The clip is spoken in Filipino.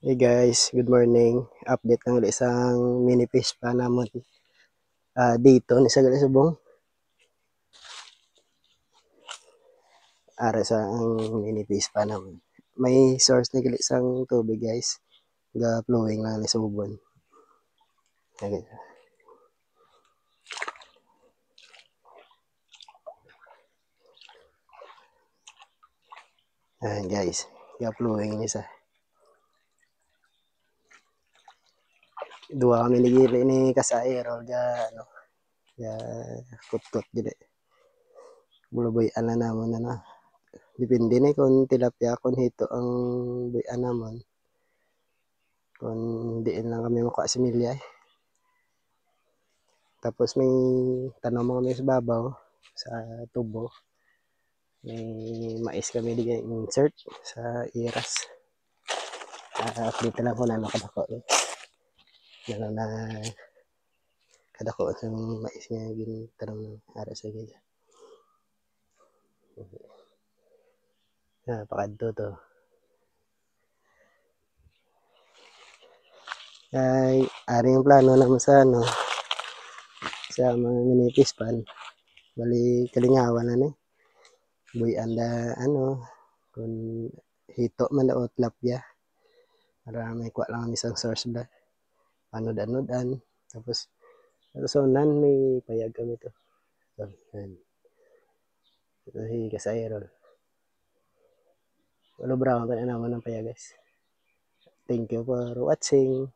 Hey guys, good morning. Update ng isang mini fish pa naman dito ni sa Subong. Ara sa ang mini fish pa naman. May source ni isang tubig guys. Ga flowing lang ni Subon. Okay. Ayan guys, ga flowing ni sa. Dua kami nigiri ni Kasayro ga ano. Ga kutkot gid. Bulaboy ana namon na. Depende ni kung tilapia kung hito ang buyan namon. Kung diin lang kami makuha si Milya Tapos may tanong mo kami sa babaw sa tubo. May mais kami di insert sa iras. Update lang ko na kadako. Yan na kadako sa mais nga gintanong ng aras sa gaya. Pakadto to. Ay, ari yung plano naman sa ano sa mga minipis pan. Bali kalingawan na ni. Buyan da ano kung hito man o tlapya. Para may kuha lang kami isang source ba. Anod-anodan. Tapos so nan may payag kami to. So, yan. Ito si Kasayro. Walo brown pa na naman ng payag guys. Thank you for watching.